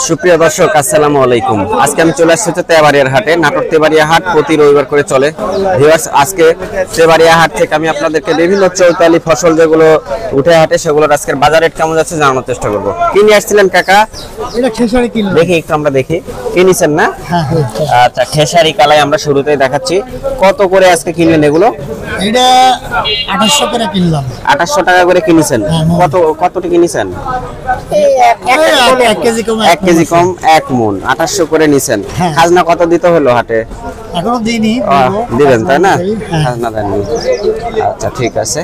সুপ্রিয় দর্শক, আসসালামু আলাইকুম। আজকে আমি চলে আসছি তেবাড়িয়ার হাটে। নাটোর তেবাড়িয়া হাট প্রতি রবিবার করে চলে। ভিউয়ার্স, আজকে তেবাড়িয়া হাট থেকে আমি আপনাদেরকে বিভিন্ন চৈতালি ফসল যেগুলো উঠে হাটে সেগুলোর আজকের বাজার রেট কেমন যাচ্ছে জানানোর চেষ্টা করব। কি নিয়ে আসছিলেন কাকা? এটা খেসারি কিনলাম। দেখি একটু আমরা দেখি কি নিছেন না। আচ্ছা, খেসারি কালাই আমরা শুরুতেই দেখাচ্ছি। কত করে আজকে কিনলেন এগুলো? এটা 2800 করে কিনলাম। 2800 টাকা করে কিনেছেন। কতটি কিনেছেন? 1 কেজি কম 1 কেজি কম 1 মণ 2800 করে নিছেন। খাজনা কত দিতে হলো হাটে? এখনো দিইনি, দিবেন তাই না? খাজনা দেননি। আচ্ছা, ঠিক আছে।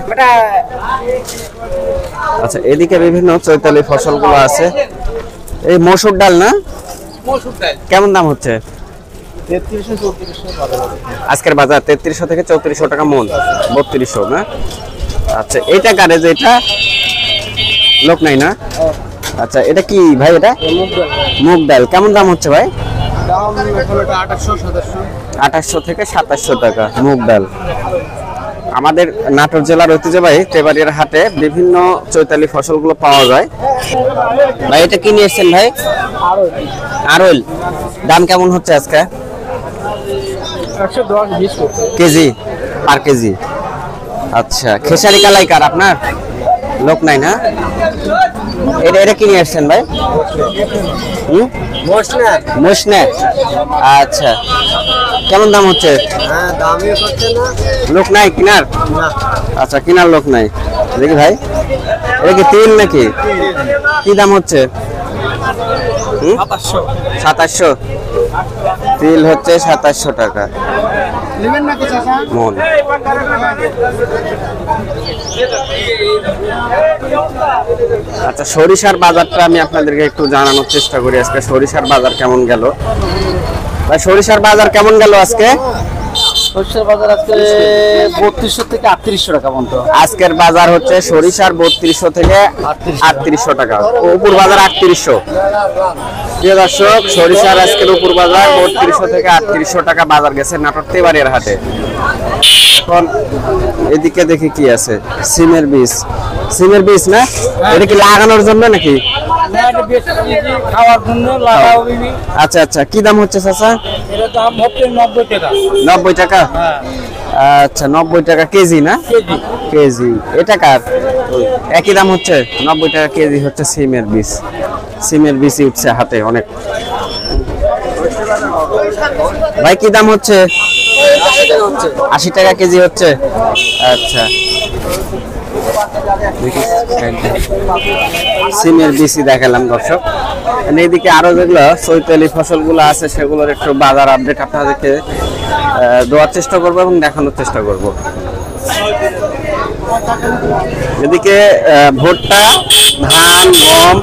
আচ্ছা, এদিকে বিভিন্ন চৈতালি ফসলগুলো আছে। এই মসুর ডাল না? মসুর ডাল কেমন দাম হচ্ছে 3300-3400 আজকের বাজার? 3300 থেকে 3400 টাকা মণ, 3200 না? আচ্ছা, এইটা কারে যে এটা লোক নাই না? আচ্ছা, এটা কি ভাই? এটা মুগ ডাল। কেমন দাম হচ্ছে ভাই? দাম এখন এটা 2800-2700 2800 থেকে 2700 টাকা মুগ ডাল। আমাদের নাটোর জেলার ঐতিহ্যবাহী তেবাড়িয়ার হাটে বিভিন্ন চৈতালি ফসলগুলো পাওয়া যায়। ভাই, এটা কি নিয়ে এসেছেন ভাই? আরল। দাম কেমন হচ্ছে আজকে? 110-20 কেজি পার কেজি। আচ্ছা, খেসারি কালাই কার আপনার? লোক নাই না? এটা কি নিয়ে আসছেন ভাই? মসনা। আচ্ছা, কেমন দাম হচ্ছে? দামই হচ্ছে না, লোক নাই কিনার? আচ্ছা, কিনার লোক নাই। দেখি ভাই, এটা কি তিল নাকি? কি দাম হচ্ছে? 2700। তিল হচ্ছে 2700 টাকা নেবেন নাকি চাচা? মন। আচ্ছা, সরিষার বাজারটা আমি আপনাদেরকে একটু জানানোর চেষ্টা করি। আজকে সরিষার বাজার কেমন গেল ভাই? সরিষার বাজার কেমন গেল আজকে? সরষের বাজার আজকে 3200 থেকে 3800 টাকা পর্যন্ত। আজকের বাজার হচ্ছে সরিষার 3200 থেকে 3800 টাকা। উপর বাজার 3800। প্রিয় দর্শক, সরিষার আজকের উপর বাজার 3200 থেকে 3800 টাকা বাজার গেছে নাটোর তেবাড়িয়ার হাটে। এখন এদিকে দেখি কি আছে। সিমের বীজ না? এটা কি লাগানোর জন্য নাকি? খাওয়ার জন্য লাগাও বিবি। আচ্ছা আচ্ছা, কি দাম হচ্ছে চাচা? এর দাম হচ্ছে 90 টাকা। 90 টাকা? আচ্ছা, 90 টাকা কেজি না? কেজি। এটা কার? একই দাম হচ্ছে 90 টাকা কেজি হচ্ছে সিমের বীজ উঠছে হাতে অনেক। ভাই, কি দাম হচ্ছে? 80 টাকা কেজি হচ্ছে। আচ্ছা, সিমের বীজই দেখালাম দর্শক। এদিকে আরো যেগুলো চৈতালি ফসলগুলো আছে সেগুলোর একটু বাজার আপডেট আপনাদেরকে দেওয়ার চেষ্টা করবো এবং দেখানোর চেষ্টা করব। এদিকে ভুট্টা, ধান, গম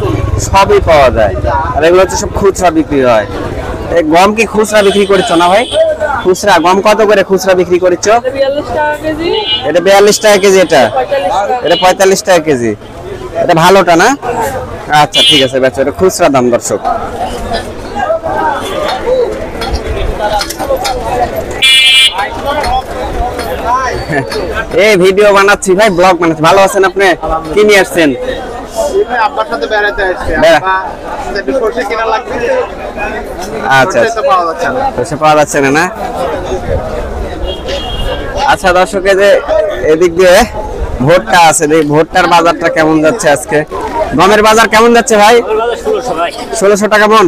সবই পাওয়া যায়। আর এগুলো হচ্ছে সব খুচরা বিক্রি হয়। এই গম কি খুচরা বিক্রি করছো না ভাই? খুচরা গম কত করে খুচরা বিক্রি করছো? এটা 42 টাকা কেজি। এটা 45 টাকা কেজি। এটা ভালোটা না? আচ্ছা, ঠিক আছে, বেচো। এটা খুচরা দাম দর্শক। এই ভিডিও বানাচ্ছি ভাই, ব্লগ বানাচ্ছি। ভালো আছেন আপনি? কি নিয়ে আসছেন? আপনার সাথে বেড়াতে আসছে। সরষে কিনা লাগবে। আচ্ছা, সরষে পাওয়া যাচ্ছে না? আচ্ছা দর্শক, এদিক দিয়ে ভুট্টা আছে। ভুট্টার বাজারটা কেমন যাচ্ছে আজকে? গমের বাজার কেমন যাচ্ছে ভাই? 1600 টাকা মন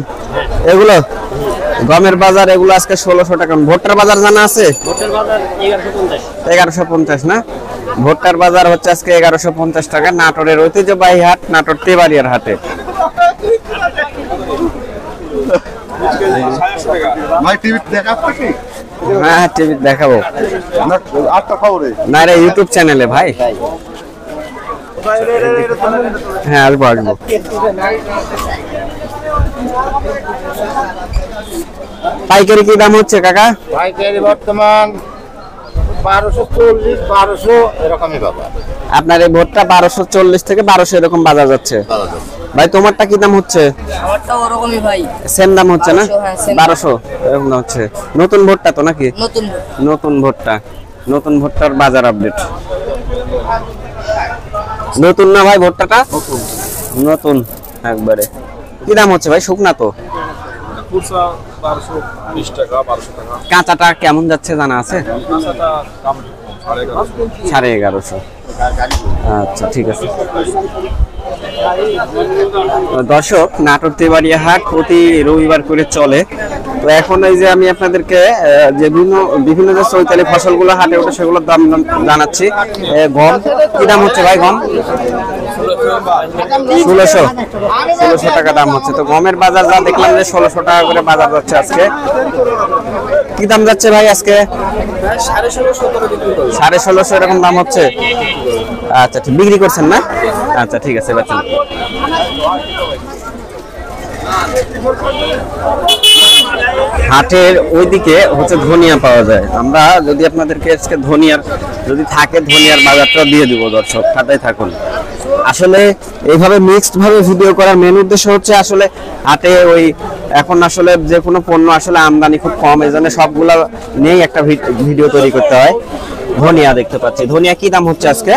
এগুলো। গমের বাজার এগুলো আজকে 1600 টাকা। ভুট্টার বাজার জানা আছে? 1150 না? ভুট্টার বাজার হচ্ছে আজকে 1150 টাকা। নাটোরের ঐতিহ্যবাহী হাট নাটোর তেবাড়িয়ার হাটে। হ্যাঁ, টিভি দেখাবো না, এটা ইউটিউব চ্যানেলে ভাই। হ্যাঁ, আসবো। পাইকারি কি দাম হচ্ছে কাকা? পাইকারি বর্তমান 1240-1200 এরকমই বাবা। আপনার এই ভুট্টা 1240 থেকে 1200 এরকম বাজার যাচ্ছে। ভাই, তোমারটা কি দাম হচ্ছে? আমারটা ওরকমই ভাই। সেম দাম হচ্ছে না? 1200 এরকম দাম হচ্ছে। নতুন ভুট্টা তো নাকি? নতুন ভুট্টার বাজার আপডেট। নতুন না ভাই ভুট্টাটা? নতুন একবারে। কি দাম হচ্ছে ভাই শুকনা তো? কুরসা 1220 টাকা 1200 টাকা। কাঁচাটা কেমন যাচ্ছে জানা আছে? কাঁচাটা দাম 1150। 1150। আচ্ছা ঠিক আছে। দর্শক, নাটোর তেবাড়িয়া হাট প্রতি রবিবার করে চলে। তো এখন এই যে আমি আপনাদেরকে যে বিভিন্ন যে চৈতালি ফসলগুলো হাটে ওঠে সেগুলোর দাম জানাচ্ছি। গম কি দাম হচ্ছে ভাই? গম 1600 টাকা দাম হচ্ছে। তো গমের বাজার যা দেখলাম যে 1600 টাকা করে বাজার যাচ্ছে আজকে। কি দাম যাচ্ছে ভাই আজকে? 1650 এরকম দাম হচ্ছে। আচ্ছা ঠিক, বিক্রি করছেন না? আচ্ছা ঠিক আছে, বেচেন। হাটের ওইদিকে হচ্ছে ধনিয়া পাওয়া যায়। আমরা যদি আপনাদেরকে আজকে ধনিয়ার যদি থাকে ধনিয়ার বাজারটা দিয়ে দিব দর্শক, সাথেই থাকুন। আসলে এইভাবে মিক্সড ভাবে ভিডিও করার মেন উদ্দেশ্য হচ্ছে আসলে হাটে ওই এখন আসলে যে কোনো পণ্য আসলে আমদানি খুব কম, এই জন্য সবগুলা নিয়েই একটা ভিডিও তৈরি করতে হয়। ধনিয়া দেখতে পাচ্ছি, ধনিয়া কি দাম হচ্ছে আজকে?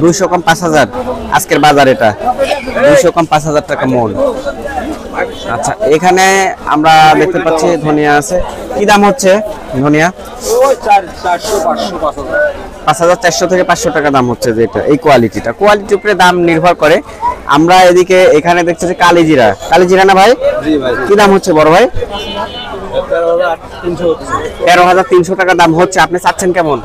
200 কম 5000 আজকের বাজার, এটা 200 কম 5000 টাকা মন। আচ্ছা, এখানে আমরা দেখতে পাচ্ছি ধনিয়া আছে। কি দাম হচ্ছে ধনিয়া? 5400 থেকে 500 টাকা দাম হচ্ছে। যেটা এই কোয়ালিটির উপরে দাম নির্ভর করে। আমরা এদিকে এখানে দেখছি যে কালিজিরা না ভাই? কি দাম হচ্ছে বড় ভাই? 13,300 টাকা দাম হচ্ছে। আপনি চাচ্ছেন কেমন?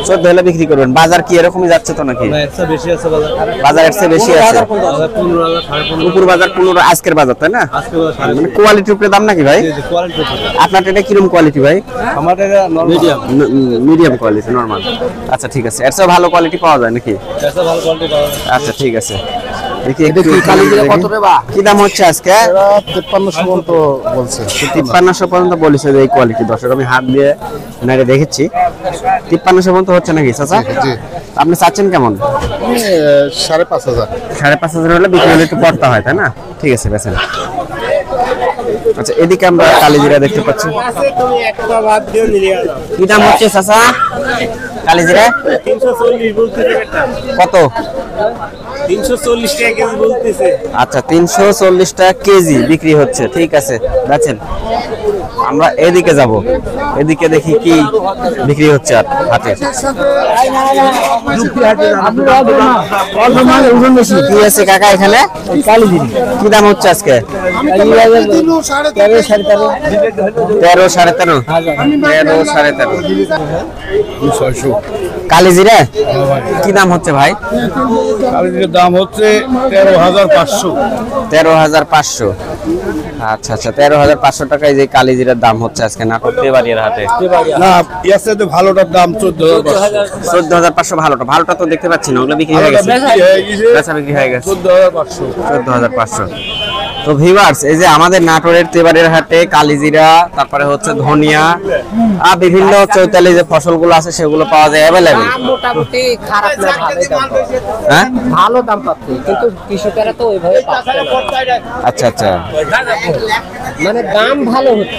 14 হলে বিক্রি করবেন। বাজার কি এরকমই যাচ্ছে তো নাকি? বাজার এর চেয়ে বেশি আছে। উপর বাজার 15 আজকের বাজার, তাই না? মানে কোয়ালিটির উপরে দাম নাকি ভাই? আপনার এটা কিরকম কোয়ালিটি ভাই? আমার এটা মিডিয়াম কোয়ালিটি, নরমাল। আচ্ছা ঠিক আছে, এর চেয়ে ভালো কোয়ালিটি পাওয়া যায় নাকি? এটা ভালো কোয়ালিটি পাওয়া যায়। আচ্ছা ঠিক আছে। দেখি একটু কি দাম হচ্ছে আজকে? 5300 পর্যন্ত বলছে। 5300 পর্যন্ত বলেছে যে এই কোয়ালিটি। দর্শক, আমি হাত দিয়ে নাড়ে দেখেছি 5300 পর্যন্ত হচ্ছে নাকি চাচা? জি। আপনি চাচ্ছেন কেমন? 5500। 5500 হলে বিক্রি হলে একটু পড়তা হয়, তাই না? ঠিক আছে, বেচেন। আচ্ছা, এদিকে আমরা কালিজিরা দেখতে পাচ্ছি। কি দাম হচ্ছে চাচা কালিজিরা? 340 বলতেছে এটা। কত? 340 টাকা কেজি বলতেছে। আচ্ছা, 340 টাকা কেজি বিক্রি হচ্ছে। ঠিক আছে, বেচেন। আমরা এদিকে যাব, এদিকে দেখি কি বিক্রি হচ্ছে আর হাটে। কি আছে কাকা এখানে? কি দাম হচ্ছে আজকে? 13, 13.5 কালিজিরা কি দাম হচ্ছে ভাই? কালিজিরার দাম হচ্ছে 13,500। 13,500। আচ্ছা আচ্ছা, 13,500 টাকায় যে কালিজিরার দাম হচ্ছে আজকে নাটোর তেবাড়িয়ার হাটে। না, ইয়ার সাথে ভালোটার দাম 14,500। 14,500 ভালোটা তো দেখতে পাচ্ছি না, ওগুলো বিক্রি হয়ে গেছে। বেচা বিক্রি হয়ে গেছে 14,500। 14,500। তো ভিউয়ার্স, এই যে আমাদের নাটোরের তেবাড়িয়ার হাটে কালিজিরা, তারপরে হচ্ছে ধনিয়া আর বিভিন্ন চৈতালি যে ফসলগুলো আছে সেগুলো পাওয়া যায় অ্যাভেলেবেল। মোটামুটি খারাপ না, ভালোই দাম পাচ্ছে। হ্যাঁ, ভালো দাম পাচ্ছে, কিন্তু কৃষকেরা তো ওইভাবে পাচ্ছে না। আচ্ছা আচ্ছা, মানে দাম ভালো হচ্ছে।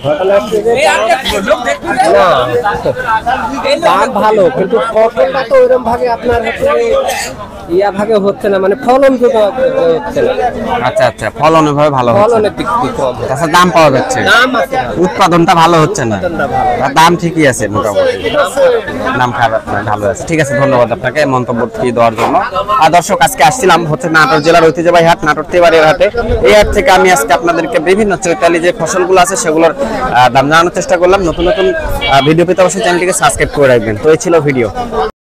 ঘটনা হচ্ছে যে দাম ভালো, কিন্তু ফসলটা তো ওইরকম ভাবে আপনার হচ্ছে ভাবে হচ্ছে না, মানে ফলন হচ্ছে না। আচ্ছা আচ্ছা, ফলন ভাবে ভালো হচ্ছে, ফলনের দিক দিয়ে কম, আচ্ছা দাম পাওয়া যাচ্ছে, দাম আছে, উৎপাদনটা ভালো হচ্ছে না, আর দাম ঠিকই আছে মোটামুটি, দাম খারাপ না, ভালো আছে। ঠিক আছে, ধন্যবাদ আপনাকে মন্তব্যটি দেওয়ার জন্য। আর দর্শক, আজকে আসছিলাম হচ্ছে নাটোর জেলার ঐতিহ্যবাহী হাট নাটোর তেবাড়িয়ার হাটে। এই হাট থেকে আমি আজকে আপনাদেরকে বিভিন্ন চৈতালি যে ফসলগুলো আছে সেগুলোর দাম জানানোর চেষ্টা করলাম। নতুন নতুন ভিডিও পেতে অবশ্যই চ্যানেলটিকে সাবস্ক্রাইব করে রাখবেন। তো এই ছিল ভিডিও।